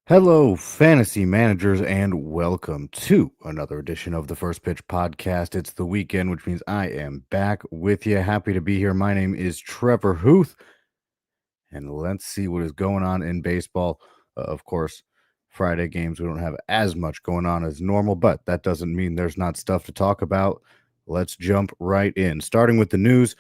Hello, fantasy managers, and welcome to another edition of the First Pitch Podcast. It's the weekend, which means I am back with you. Happy to be here. My name is Trevor Hooth, and let's see what is going on in baseball. Of course, Friday games, we don't have as much going on as normal, but that doesn't mean there's not stuff to talk about. Let's jump right in. Starting with the news.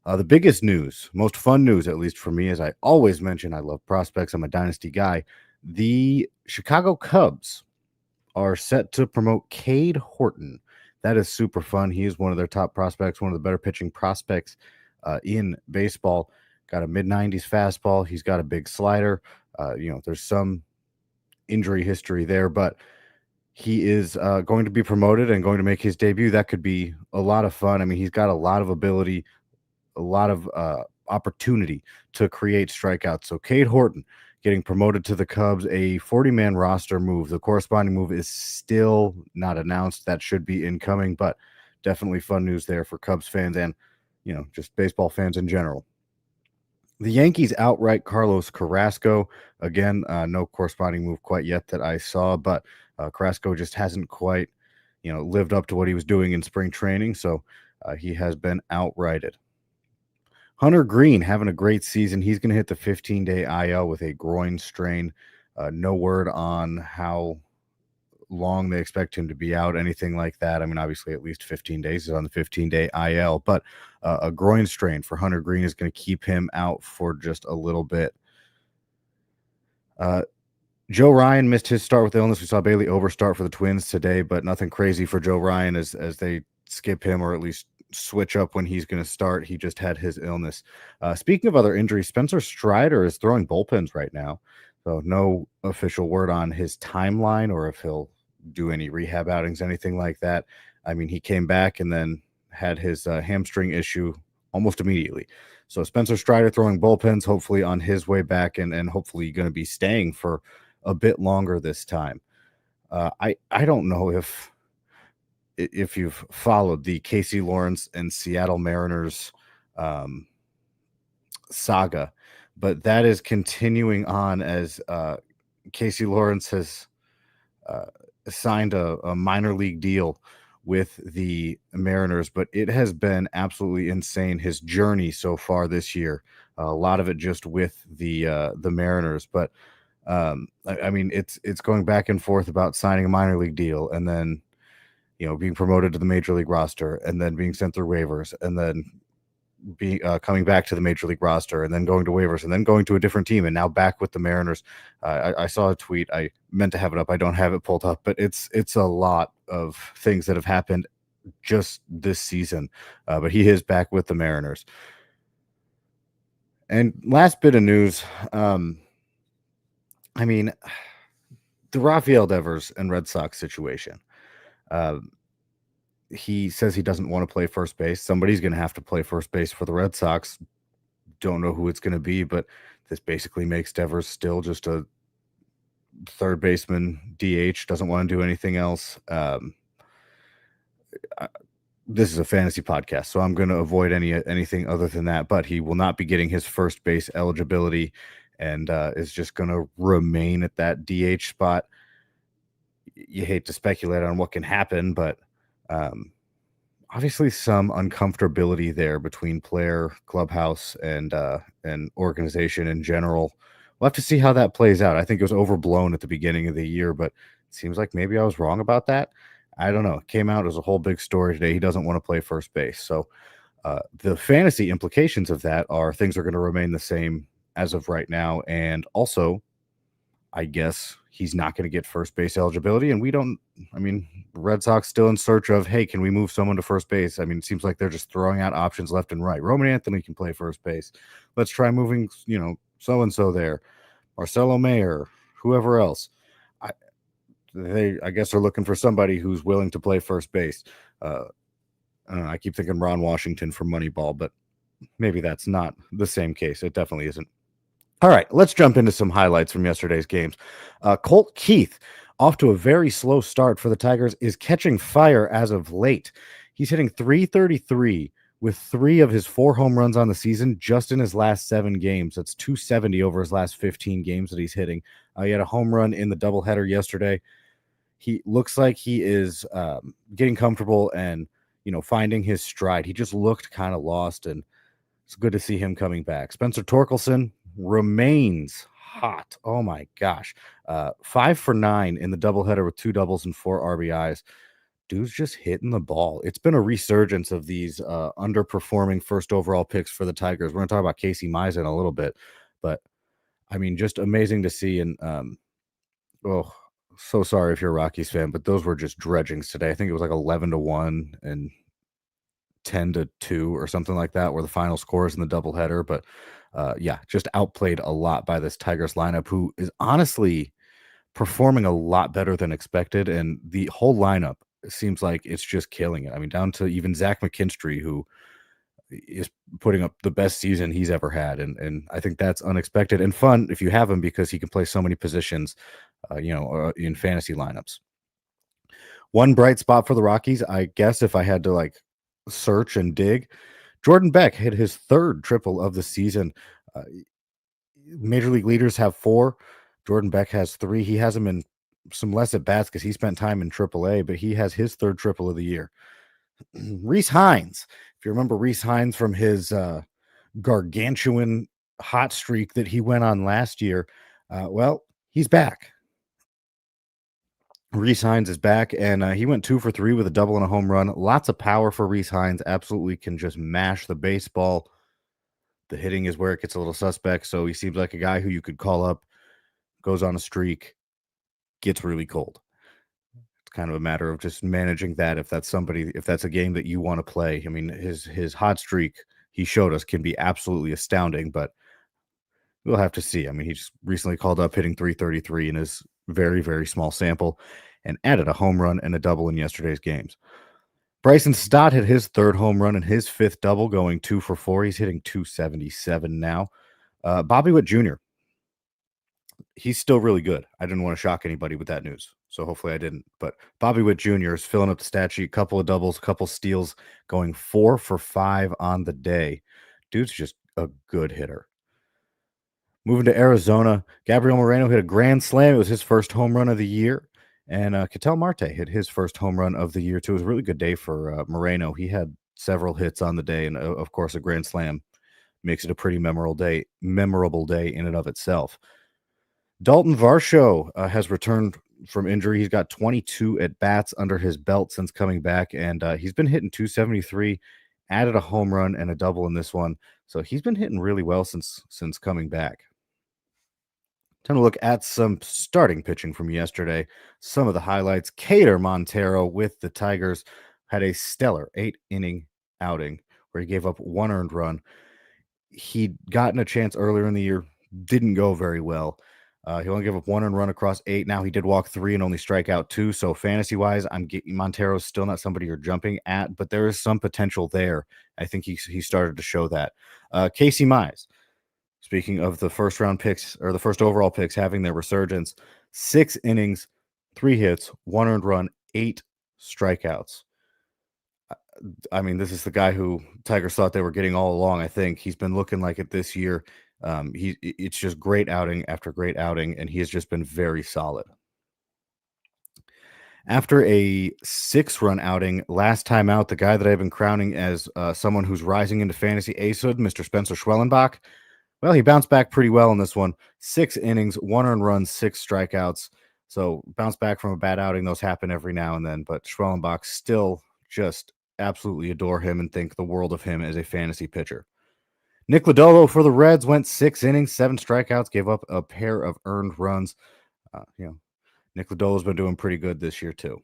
The biggest news, most fun news, at least for me, as I always mention, I love prospects. I'm a dynasty guy. The Chicago Cubs are set to promote Cade Horton. That is super fun. He is one of their top prospects, one of the better pitching prospects in baseball. Got a mid-90s fastball. He's got a big slider. There's some injury history there, but he is going to be promoted and going to make his debut. That could be a lot of fun. I mean, he's got a lot of ability, a lot of opportunity to create strikeouts. So Cade Horton getting promoted to the Cubs, a 40-man roster move. The corresponding move is still not announced. That should be incoming, but definitely fun news there for Cubs fans and, just baseball fans in general. The Yankees outright Carlos Carrasco. Again, no corresponding move quite yet that I saw, but Carrasco just hasn't quite, lived up to what he was doing in spring training, so he has been outrighted. Hunter Green having a great season. He's going to hit the 15-day IL with a groin strain. No word on how long they expect him to be out, anything like that. I mean, obviously, at least 15 days is on the 15-day IL, but a groin strain for Hunter Green is going to keep him out for just a little bit. Joe Ryan missed his start with illness. We saw Bailey overstart for the Twins today, but nothing crazy for Joe Ryan as they skip him or at least switch up when he's going to start. He just had his illness. Speaking of other injuries, Spencer Strider is throwing bullpens right now. So no official word on his timeline or if he'll do any rehab outings, anything like that. I mean, he came back and then had his hamstring issue almost immediately. So Spencer Strider throwing bullpens, hopefully on his way back and hopefully going to be staying for a bit longer this time. I don't know if you've followed the Casey Lawrence and Seattle Mariners saga, but that is continuing on as Casey Lawrence has signed a minor league deal with the Mariners, but it has been absolutely insane, his journey so far this year. A lot of it just with the Mariners, but I mean, it's going back and forth about signing a minor league deal and then being promoted to the major league roster and then being sent through waivers and then coming back to the major league roster and then going to waivers and then going to a different team and now back with the Mariners. I saw a tweet. I meant to have it up. I don't have it pulled up, but it's a lot of things that have happened just this season. But he is back with the Mariners. And last bit of news. I mean, the Rafael Devers and Red Sox situation. He says he doesn't want to play first base. Somebody's going to have to play first base for the Red Sox. Don't know who it's going to be, but this basically makes Devers still just a third baseman DH, doesn't want to do anything else. This is a fantasy podcast, so I'm going to avoid anything other than that, but he will not be getting his first base eligibility and is just going to remain at that DH spot. You hate to speculate on what can happen, but obviously some uncomfortability there between player, clubhouse, and organization in general. We'll have to see how that plays out. I think it was overblown at the beginning of the year, but it seems like maybe I was wrong about that. I don't know. It came out as a whole big story today. He doesn't want to play first base. So the fantasy implications of that are things are going to remain the same as of right now. And also, I guess he's not going to get first base eligibility. And Red Sox still in search of, hey, can we move someone to first base? I mean, it seems like they're just throwing out options left and right. Roman Anthony can play first base. Let's try moving, so-and-so there. Marcelo Mayer, whoever else. I guess they're looking for somebody who's willing to play first base. I don't know, I keep thinking Ron Washington from Moneyball, but maybe that's not the same case. It definitely isn't. All right, let's jump into some highlights from yesterday's games. Colt Keith, off to a very slow start for the Tigers, is catching fire as of late. He's hitting .333 with 3 of his 4 home runs on the season just in his last 7 games. That's 270 over his last 15 games that he's hitting. He had a home run in the doubleheader yesterday. He looks like he is getting comfortable and, finding his stride. He just looked kind of lost, and it's good to see him coming back. Spencer Torkelson remains hot. Oh my gosh. 5 for 9 in the doubleheader with 2 doubles and 4 RBIs. Dude's just hitting the ball. It's been a resurgence of these underperforming first overall picks for the Tigers. We're going to talk about Casey Mize in a little bit, but I mean, just amazing to see. And oh, so sorry if you're a Rockies fan, but those were just dredgings today. I think it was like 11-1 and 10-2 or something like that were the final scores in the doubleheader. But yeah, just outplayed a lot by this Tigers lineup, who is honestly performing a lot better than expected. And the whole lineup seems like it's just killing it. I mean, down to even Zach McKinstry, who is putting up the best season he's ever had. And I think that's unexpected and fun if you have him, because he can play so many positions, in fantasy lineups. One bright spot for the Rockies, I guess, if I had to like search and dig, Jordan Beck hit his 3rd triple of the season. Major league leaders have 4. Jordan Beck has 3. He has him in some less at bats because he spent time in AAA, but he has his 3rd triple of the year. Rhys Hines, if you remember Rhys Hines from his gargantuan hot streak that he went on last year, well, he's back. Rhys Hines is back, and he went 2 for 3 with a double and a home run. Lots of power for Rhys Hines. Absolutely can just mash the baseball. The hitting is where it gets a little suspect, so he seems like a guy who you could call up, goes on a streak, gets really cold. It's kind of a matter of just managing that if that's a game that you want to play. I mean, his hot streak, he showed us, can be absolutely astounding, but we'll have to see. I mean, he just recently called up hitting 333 in his very, very small sample and added a home run and a double in yesterday's games. Bryson Stott hit his 3rd home run and his 5th double, going 2 for 4. He's hitting 277 now. Bobby Witt Jr., he's still really good. I didn't want to shock anybody with that news, so hopefully I didn't. But Bobby Witt Jr. is filling up the stat sheet. Couple of doubles, couple steals, going 4 for 5 on the day. Dude's just a good hitter. Moving to Arizona, Gabriel Moreno hit a grand slam. It was his 1st home run of the year. And Ketel Marte hit his 1st home run of the year, too. It was a really good day for Moreno. He had several hits on the day, and, of course, a grand slam makes it a pretty memorable day in and of itself. Dalton Varsho has returned from injury. He's got 22 at-bats under his belt since coming back, and he's been hitting 273, added a home run and a double in this one. So he's been hitting really well since coming back. Time to look at some starting pitching from yesterday. Some of the highlights. Cater Montero with the Tigers had a stellar 8-inning outing where he gave up 1 earned run. He'd gotten a chance earlier in the year, didn't go very well. He only gave up 1 earned run across 8. Now he did walk 3 and only strike out 2. So fantasy-wise, Montero's still not somebody you're jumping at, but there is some potential there. I think he started to show that. Casey Mize, speaking of the first round picks or the first overall picks having their resurgence, 6 innings, 3 hits, 1 earned run, 8 strikeouts. I mean, this is the guy who Tigers thought they were getting all along. I think he's been looking like it this year. It's just great outing after great outing, and he has just been very solid. After a 6-run outing last time out, the guy that I've been crowning as someone who's rising into fantasy acehood, Mr. Spencer Schwellenbach, well, he bounced back pretty well in this one. 6 innings, 1 earned run, 6 strikeouts. So bounce back from a bad outing. Those happen every now and then, but Schwellenbach still just absolutely adore him and think the world of him as a fantasy pitcher. Nick Lodolo for the Reds went 6 innings, 7 strikeouts, gave up a pair of earned runs. Nick Lodolo's been doing pretty good this year too.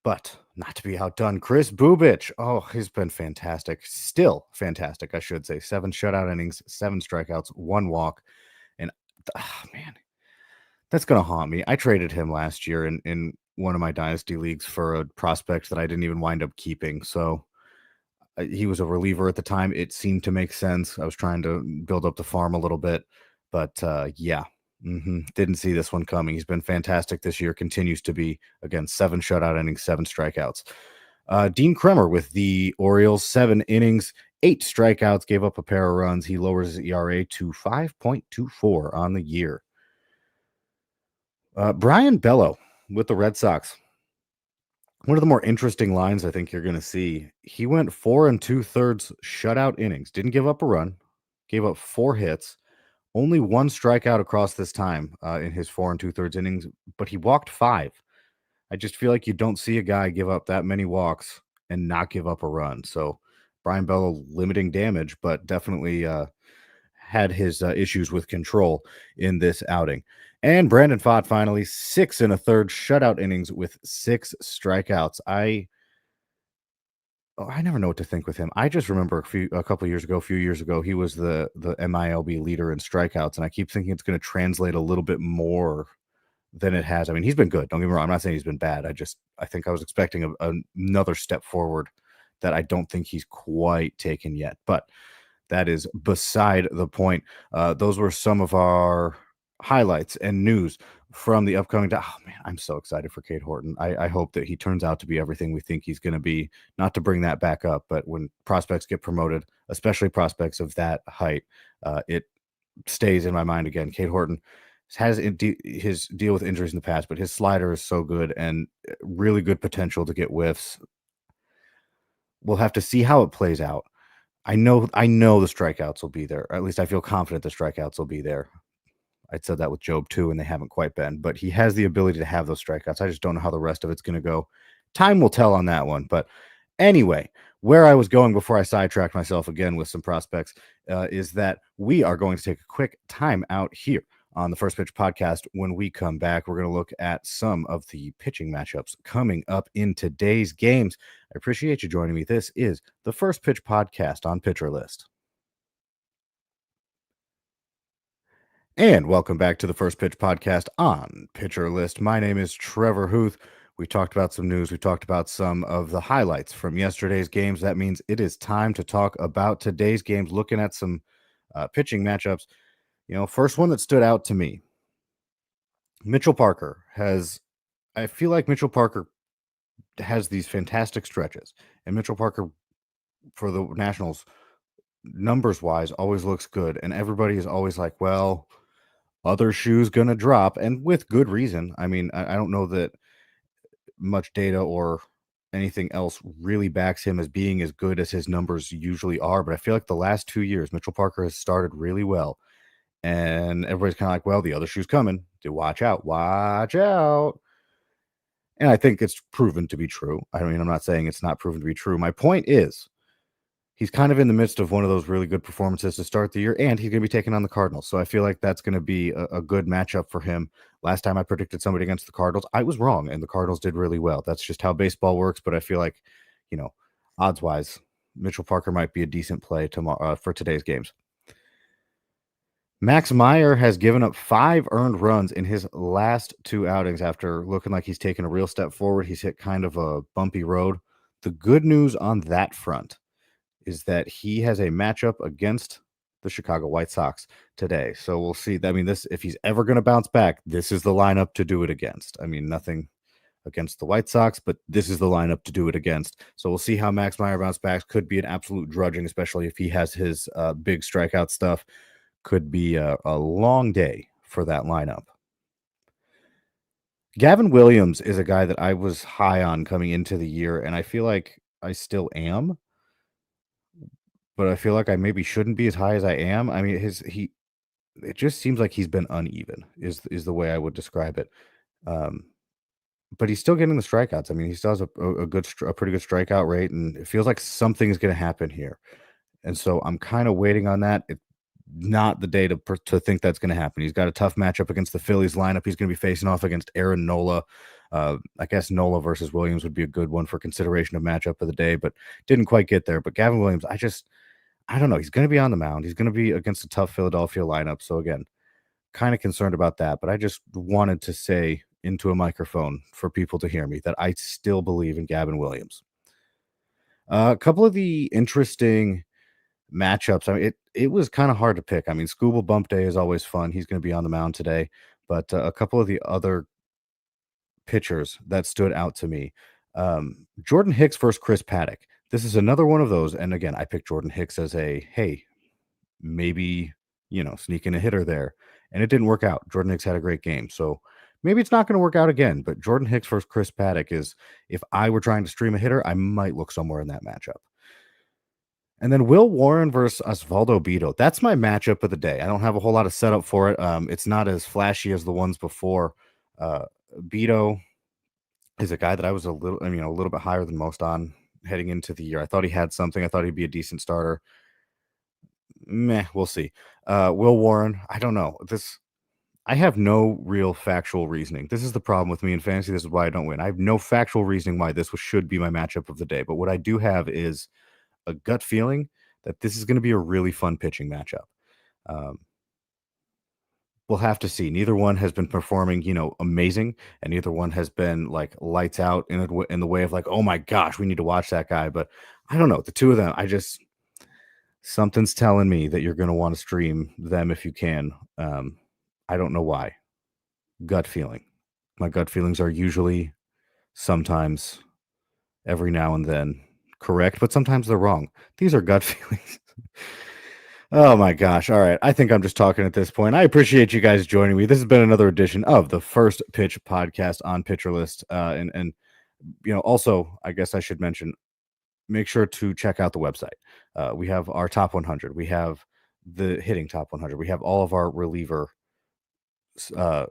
But not to be outdone, Chris Bubich. Oh, he's been fantastic. Still fantastic, I should say. 7 shutout innings, 7 strikeouts, 1 walk. And, man, that's going to haunt me. I traded him last year in one of my dynasty leagues for a prospect that I didn't even wind up keeping. So he was a reliever at the time. It seemed to make sense. I was trying to build up the farm a little bit. But, yeah. Didn't see this one coming. He's been fantastic this year, continues to be. Again, 7 shutout innings, 7 strikeouts. Dean Kremer with the Orioles, 7 innings, 8 strikeouts, gave up a pair of runs. He lowers his ERA to 5.24 on the year. Brian Bello with the Red Sox. One of the more interesting lines I think you're going to see. He went 4 2/3 shutout innings, didn't give up a run, gave up 4 hits, only 1 strikeout across this time in his 4 2/3 innings, but he walked 5. I just feel like you don't see a guy give up that many walks and not give up a run. So Brian Bello limiting damage, but definitely had his issues with control in this outing. And Brandon Pfaadt finally 6 1/3 shutout innings with 6 strikeouts. I never know what to think with him. I just remember a few years ago, he was the MILB leader in strikeouts, and I keep thinking it's going to translate a little bit more than it has. I mean, he's been good. Don't get me wrong. I'm not saying he's been bad. I think I was expecting another step forward that I don't think he's quite taken yet. But that is beside the point. Those were some of our highlights and news from the upcoming. Oh man, I'm so excited for Cade Horton. I hope that he turns out to be everything we think he's going to be. Not to bring that back up, but when prospects get promoted, especially prospects of that height, it stays in my mind again. Cade Horton has his deal with injuries in the past, but his slider is so good and really good potential to get whiffs. We'll have to see how it plays out. I know the strikeouts will be there. Or at least I feel confident the strikeouts will be there. I'd said that with Job too, and they haven't quite been. But he has the ability to have those strikeouts. I just don't know how the rest of it's going to go. Time will tell on that one. But anyway, where I was going before I sidetracked myself again with some prospects is that we are going to take a quick time out here on the First Pitch podcast. When we come back, we're going to look at some of the pitching matchups coming up in today's games. I appreciate you joining me. This is the First Pitch podcast on Pitcher List. And welcome back to the First Pitch podcast on Pitcher List. My name is Trevor Hooth. We talked about some news. We talked about some of the highlights from yesterday's games. That means it is time to talk about today's games, looking at some pitching matchups. First one that stood out to me, Mitchell Parker I feel like Mitchell Parker has these fantastic stretches, and Mitchell Parker for the Nationals, numbers wise, always looks good. And everybody is always like, well, other shoes gonna drop, and with good reason. I mean, I don't know that much data or anything else really backs him as being as good as his numbers usually are, but I feel like the last 2 years, Mitchell Parker has started really well, and everybody's kind of like, well, the other shoe's coming. Watch out, watch out. And I think it's proven to be true. I mean, I'm not saying it's not proven to be true. My point is, he's kind of in the midst of one of those really good performances to start the year, and he's going to be taking on the Cardinals. So I feel like that's going to be a good matchup for him. Last time I predicted somebody against the Cardinals, I was wrong, and the Cardinals did really well. That's just how baseball works. But I feel like, odds wise, Mitchell Parker might be a decent play tomorrow for today's games. Max Meyer has given up 5 earned runs in his last 2 outings after looking like he's taken a real step forward. He's hit kind of a bumpy road. The good news on that front is that he has a matchup against the Chicago White Sox today. So we'll see. I mean, if he's ever going to bounce back, this is the lineup to do it against. I mean, nothing against the White Sox, but this is the lineup to do it against. So we'll see how Max Meyer bounce back. Could be an absolute drudging, especially if he has his big strikeout stuff. Could be a long day for that lineup. Gavin Williams is a guy that I was high on coming into the year, and I feel like I still am. But I feel like I maybe shouldn't be as high as I am. I mean, it just seems like he's been uneven is the way I would describe it. But he's still getting the strikeouts. I mean, he still has a pretty good strikeout rate, and it feels like something's going to happen here. And so I'm kind of waiting on that. It's not the day to think that's going to happen. He's got a tough matchup against the Phillies lineup. He's going to be facing off against Aaron Nola. I guess Nola versus Williams would be a good one for consideration of matchup of the day, but didn't quite get there. But Gavin Williams, I don't know. He's going to be on the mound. He's going to be against a tough Philadelphia lineup. So again, kind of concerned about that. But I just wanted to say into a microphone for people to hear me that I still believe in Gavin Williams. A couple of the interesting matchups. I mean, it was kind of hard to pick. I mean, Scooble Bump Day is always fun. He's going to be on the mound today. But a couple of the other pitchers that stood out to me. Jordan Hicks versus Chris Paddock. This is another one of those. And again, I picked Jordan Hicks as a hey, maybe sneak in a hitter there, and it didn't work out. Jordan Hicks had a great game, so maybe it's not going to work out again. But Jordan Hicks versus Chris Paddock is, if I were trying to stream a hitter, I might look somewhere in that matchup. And then Will Warren versus Osvaldo Bido. That's my matchup of the day. I don't have a whole lot of setup for it. It's not as flashy as the ones before. Bido is a guy that I was a little bit higher than most on heading into the year. I thought he had something. I thought he'd be a decent starter. Meh, we'll see. Will Warren, I don't know. I have no real factual reasoning. This is the problem with me in fantasy. This is why I don't win. I have no factual reasoning why should be my matchup of the day. But what I do have is a gut feeling that this is going to be a really fun pitching matchup. We'll have to see. Neither one has been performing, amazing, and neither one has been like lights out in the way of like, oh my gosh, we need to watch that guy. But I don't know. The two of them, something's telling me that you're going to want to stream them if you can. I don't know why. Gut feeling. My gut feelings are usually, sometimes, every now and then, correct, but sometimes they're wrong. These are gut feelings. Oh my gosh. All right. I think I'm just talking at this point. I appreciate you guys joining me. This has been another edition of the First Pitch podcast on Pitcher List. And also, I guess I should mention, make sure to check out the website. We have our top 100. We have the hitting top 100. We have all of our reliever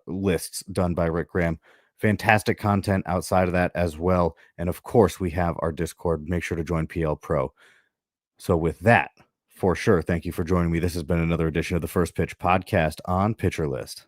lists done by Rick Graham. Fantastic content outside of that as well. And of course, we have our Discord. Make sure to join PL Pro. So with that, for sure, thank you for joining me. This has been another edition of the First Pitch podcast on Pitcher List.